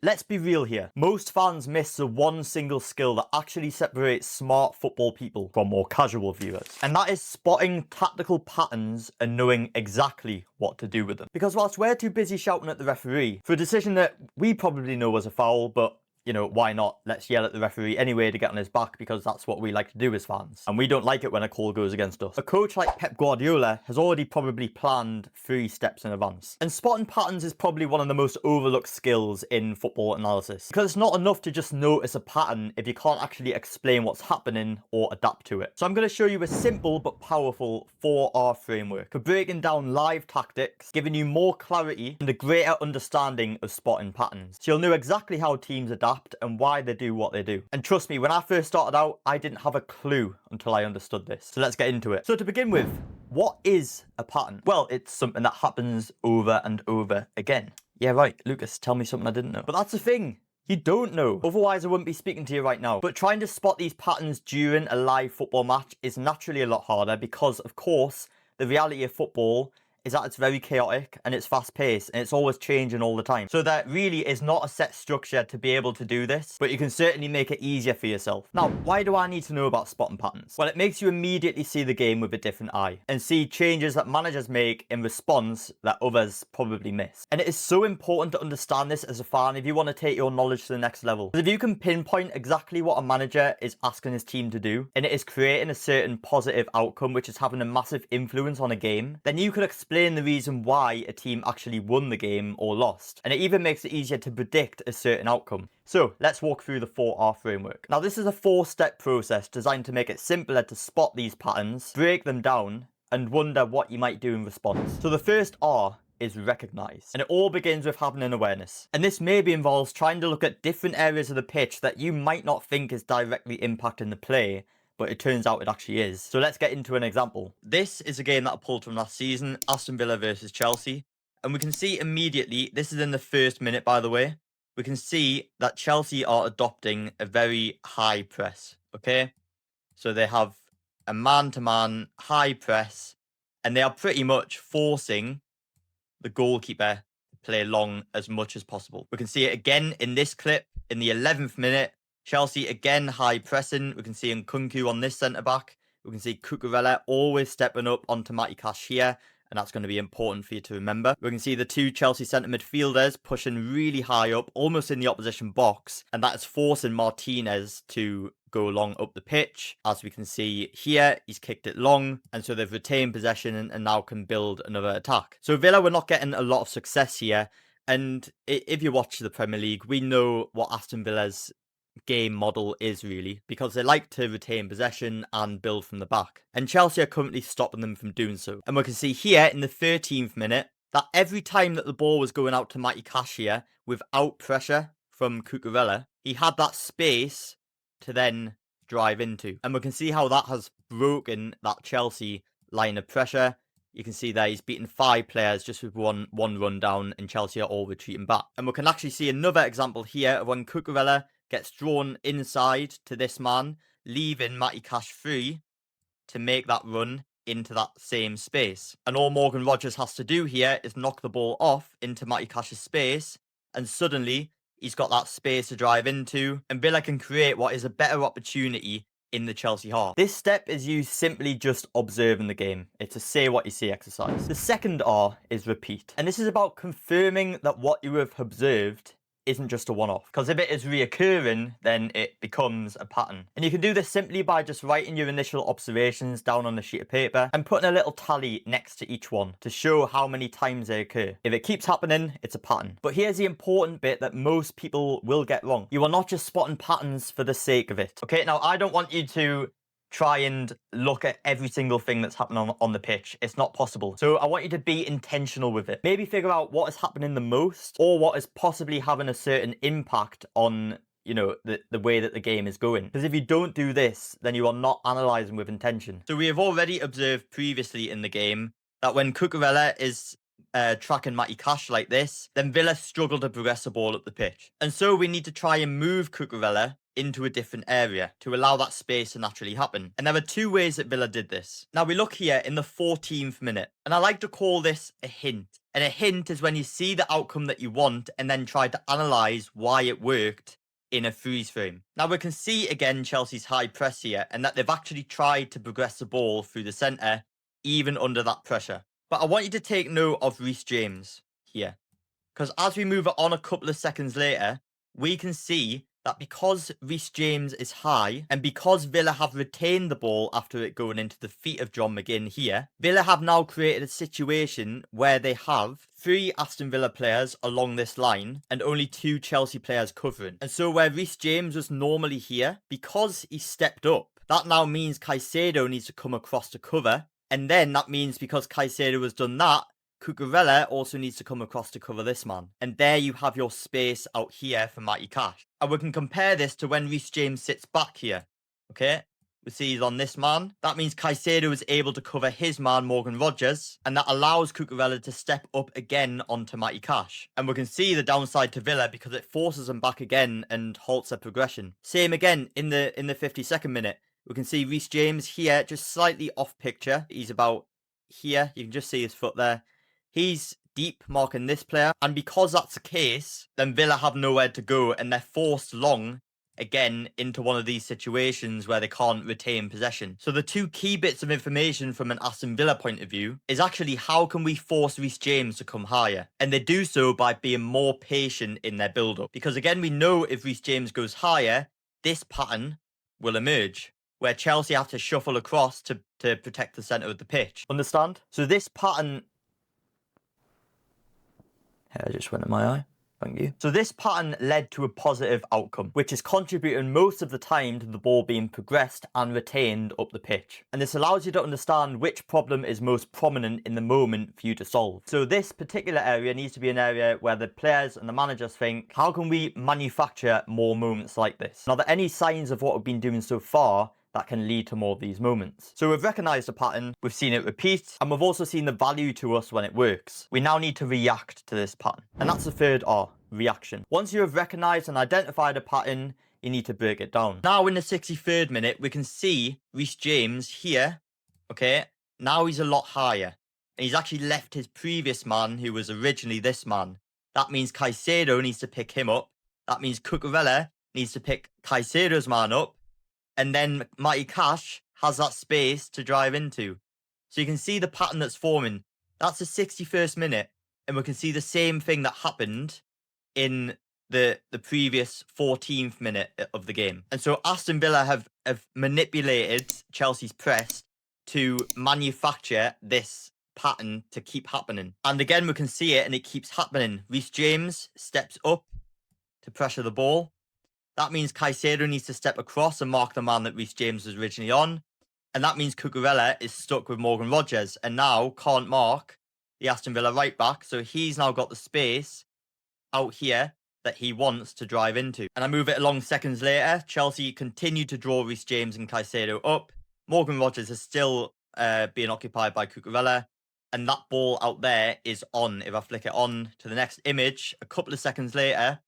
Let's be real here. Most fans miss the one single skill that actually separates smart football people from more casual viewers. And that is spotting tactical patterns and knowing exactly what to do with them. Because whilst we're too busy shouting at the referee for a decision that we probably know was a foul, but you know, why not? Let's yell at the referee anyway to get on his back because that's what we like to do as fans. And we don't like it when a call goes against us. A coach like Pep Guardiola has already probably planned 3 steps in advance. And spotting patterns is probably one of the most overlooked skills in football analysis. Because it's not enough to just notice a pattern if you can't actually explain what's happening or adapt to it. So I'm going to show you a simple but powerful 4R framework for breaking down live tactics, giving you more clarity and a greater understanding of spotting patterns. So you'll know exactly how teams adapt and why they do what they do. And trust me, when I first started out, I didn't have a clue until I understood this. So let's get into it. So to begin with, what is a pattern? Well, it's something that happens over and over again. Yeah, right, Lucas, tell me something I didn't know. But that's the thing. You don't know. Otherwise, I wouldn't be speaking to you right now. But trying to spot these patterns during a live football match is naturally a lot harder because, of course, the reality of football is that it's very chaotic and it's fast paced and it's always changing all the time. So there really is not a set structure to be able to do this, but you can certainly make it easier for yourself. Now, why do I need to know about spotting patterns? Well, it makes you immediately see the game with a different eye and see changes that managers make in response that others probably miss. And it is so important to understand this as a fan if you want to take your knowledge to the next level. Because if you can pinpoint exactly what a manager is asking his team to do, and it is creating a certain positive outcome which is having a massive influence on a game, then you could explain the reason why a team actually won the game or lost. And it even makes it easier to predict a certain outcome. So let's walk through the 4R framework. Now this is a 4-step process designed to make it simpler to spot these patterns, break them down, and wonder what you might do in response. So the first R is recognize. And it all begins with having an awareness. And this maybe involves trying to look at different areas of the pitch that you might not think is directly impacting the play, but it turns out it actually is. So let's get into an example. This is a game that I pulled from last season, Aston Villa versus Chelsea. And we can see immediately, this is in the first minute, by the way, we can see that Chelsea are adopting a very high press, okay? So they have a man-to-man high press, and they are pretty much forcing the goalkeeper to play long as much as possible. We can see it again in this clip in the 11th minute. Chelsea again high pressing. We can see Nkunku on this centre back. We can see Cucurella always stepping up onto Matty Cash here, and that's going to be important for you to remember. We can see the 2 Chelsea centre midfielders pushing really high up, almost in the opposition box, and that is forcing Martinez to go long up the pitch. As we can see here, he's kicked it long, and so they've retained possession and now can build another attack. So Villa were not getting a lot of success here, and if you watch the Premier League, we know what Aston Villa's game model is really, because they like to retain possession and build from the back. And Chelsea are currently stopping them from doing so. And we can see here in the 13th minute that every time that the ball was going out to Matty Cash here without pressure from Cucurella, he had that space to then drive into. And we can see how that has broken that Chelsea line of pressure. You can see there he's beaten 5 players just with one run down, and Chelsea are all retreating back. And we can actually see another example here of when Cucurella gets drawn inside to this man, leaving Matty Cash free to make that run into that same space. And all Morgan Rogers has to do here is knock the ball off into Matty Cash's space, and suddenly he's got that space to drive into, and Villa can create what is a better opportunity in the Chelsea half. This step is you simply just observing the game. It's a say what you see exercise. The second R is repeat. And this is about confirming that what you have observed isn't just a one-off. Because if it is reoccurring, then it becomes a pattern. And you can do this simply by just writing your initial observations down on a sheet of paper and putting a little tally next to each one to show how many times they occur. If it keeps happening, it's a pattern. But here's the important bit that most people will get wrong. You are not just spotting patterns for the sake of it. Okay, now I don't want you to try and look at every single thing that's happening on the pitch. It's not possible. So I want you to be intentional with it. Maybe figure out what is happening the most, or what is possibly having a certain impact on, you know, the way that the game is going. Because if you don't do this, then you are not analysing with intention. So we have already observed previously in the game that when Cucurella is tracking Matty Cash like this, then Villa struggle to progress the ball up the pitch. And so we need to try and move Cucurella into a different area to allow that space to naturally happen. And there are 2 ways that Villa did this. Now we look here in the 14th minute, and I like to call this a hint. And a hint is when you see the outcome that you want and then try to analyse why it worked in a freeze frame. Now we can see again Chelsea's high press here and that they've actually tried to progress the ball through the centre even under that pressure. But I want you to take note of Reece James here, because as we move it on a couple of seconds later, we can see that because Reece James is high and because Villa have retained the ball after it going into the feet of John McGinn here, Villa have now created a situation where they have 3 Aston Villa players along this line and only 2 Chelsea players covering. And so where Reece James was normally here, because he stepped up, that now means Caicedo needs to come across to cover. And then that means because Caicedo has done that, Cucurella also needs to come across to cover this man. And there you have your space out here for Matty Cash. And we can compare this to when Reece James sits back here. Okay? We see he's on this man. That means Caicedo is able to cover his man, Morgan Rogers. And that allows Cucurella to step up again onto Matty Cash. And we can see the downside to Villa because it forces them back again and halts their progression. Same again in the 52nd minute. We can see Reece James here, just slightly off picture. He's about here. You can just see his foot there. He's deep marking this player. And because that's the case, then Villa have nowhere to go and they're forced long again into one of these situations where they can't retain possession. So the 2 key bits of information from an Aston Villa point of view is actually how can we force Reece James to come higher? And they do so by being more patient in their build-up. Because again, we know if Reece James goes higher, this pattern will emerge, where Chelsea have to shuffle across to protect the centre of the pitch. Understand? So this pattern... I just went in my eye. Thank you. So this pattern led to a positive outcome, which is contributing most of the time to the ball being progressed and retained up the pitch. And this allows you to understand which problem is most prominent in the moment for you to solve. So this particular area needs to be an area where the players and the managers think, how can we manufacture more moments like this? Now, are there any signs of what we've been doing so far that can lead to more of these moments? So we've recognised the pattern, we've seen it repeat, and we've also seen the value to us when it works. We now need to react to this pattern. And that's the third R, reaction. Once you have recognised and identified a pattern, you need to break it down. Now in the 63rd minute, we can see Reece James here, okay, now he's a lot higher. And he's actually left his previous man, who was originally this man. That means Caicedo needs to pick him up. That means Cucurella needs to pick Caicedo's man up. And then Matty Cash has that space to drive into. So you can see the pattern that's forming. That's the 61st minute. And we can see the same thing that happened in the previous 14th minute of the game. And so Aston Villa have manipulated Chelsea's press to manufacture this pattern to keep happening. And again, we can see it and it keeps happening. Reece James steps up to pressure the ball. That means Caicedo needs to step across and mark the man that Reece James was originally on. And that means Cucurella is stuck with Morgan Rogers and now can't mark the Aston Villa right back. So he's now got the space out here that he wants to drive into. And I move it along seconds later. Chelsea continue to draw Reece James and Caicedo up. Morgan Rogers is still being occupied by Cucurella. And that ball out there is on. If I flick it on to the next image, a couple of seconds later,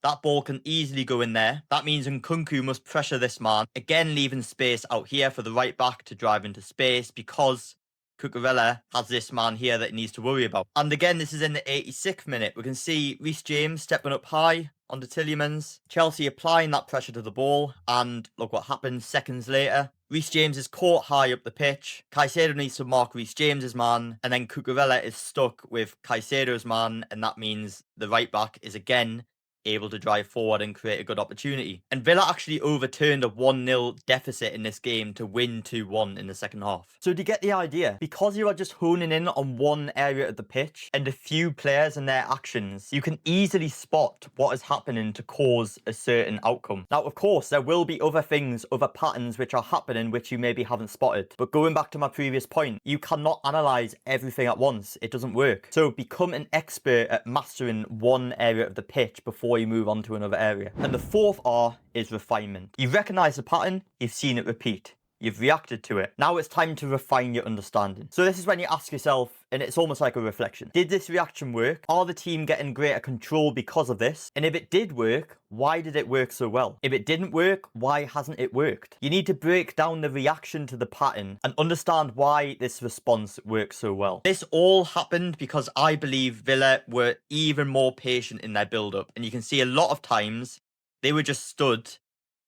that ball can easily go in there. That means Nkunku must pressure this man, again leaving space out here for the right back to drive into space because Cucurella has this man here that he needs to worry about. And again, this is in the 86th minute. We can see Reece James stepping up high onto Tielemans. Chelsea applying that pressure to the ball. And look what happens seconds later. Reece James is caught high up the pitch. Caicedo needs to mark Reece James's man. And then Cucurella is stuck with Caicedo's man. And that means the right back is again able to drive forward and create a good opportunity. And Villa actually overturned a 1-0 deficit in this game to win 2-1 in the second half. So do you get the idea? Because you are just honing in on one area of the pitch and a few players and their actions, you can easily spot what is happening to cause a certain outcome. Now, of course, there will be other things, other patterns which are happening which you maybe haven't spotted. But going back to my previous point, you cannot analyze everything at once. It doesn't work. So become an expert at mastering one area of the pitch before you move on to another area. And the fourth R is refinement. You've recognized the pattern, you've seen it repeat. you've reacted to it. Now it's time to refine your understanding. So this is when you ask yourself, and it's almost like a reflection. Did this reaction work? Are the team getting greater control because of this? And if it did work, why did it work so well? If it didn't work, why hasn't it worked? You need to break down the reaction to the pattern and understand why this response works so well. This all happened because I believe Villa were even more patient in their build-up. And you can see a lot of times they were just stood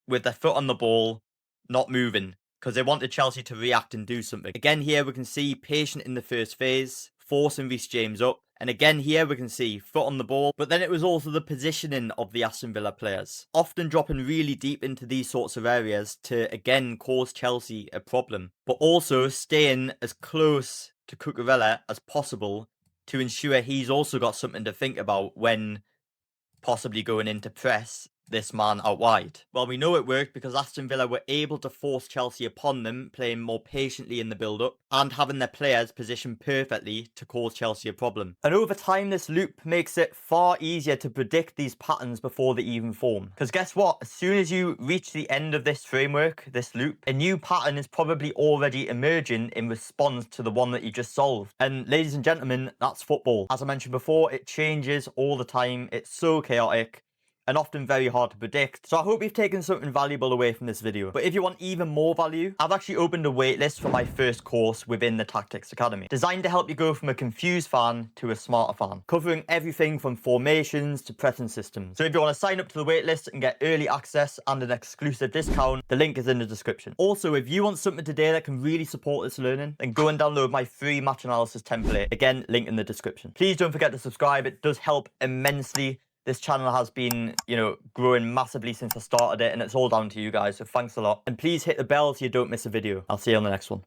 with their foot on the ball, not moving, because they wanted Chelsea to react and do something. Again, here we can see patient in the first phase, forcing Reece James up. And again, here we can see foot on the ball, but then it was also the positioning of the Aston Villa players, often dropping really deep into these sorts of areas to, again, cause Chelsea a problem, but also staying as close to Cucurella as possible to ensure he's also got something to think about when possibly going into press this man out wide. Well, we know it worked because Aston Villa were able to force Chelsea upon them, playing more patiently in the build-up and having their players positioned perfectly to cause Chelsea a problem. And over time, this loop makes it far easier to predict these patterns before they even form. Because guess what? As soon as you reach the end of this framework, this loop, a new pattern is probably already emerging in response to the one that you just solved. And ladies and gentlemen, that's football. As I mentioned before, it changes all the time. It's so chaotic and often very hard to predict. So I hope you've taken something valuable away from this video. But if you want even more value, I've actually opened a waitlist for my first course within the Tactics Academy, designed to help you go from a confused fan to a smarter fan, covering everything from formations to pressing systems. So if you want to sign up to the waitlist and get early access and an exclusive discount, the link is in the description. Also, if you want something today that can really support this learning, then go and download my free match analysis template. Again, link in the description. Please don't forget to subscribe. It does help immensely. This channel has been, growing massively since I started it, and it's all down to you guys, so thanks a lot. And please hit the bell so you don't miss a video. I'll see you on the next one.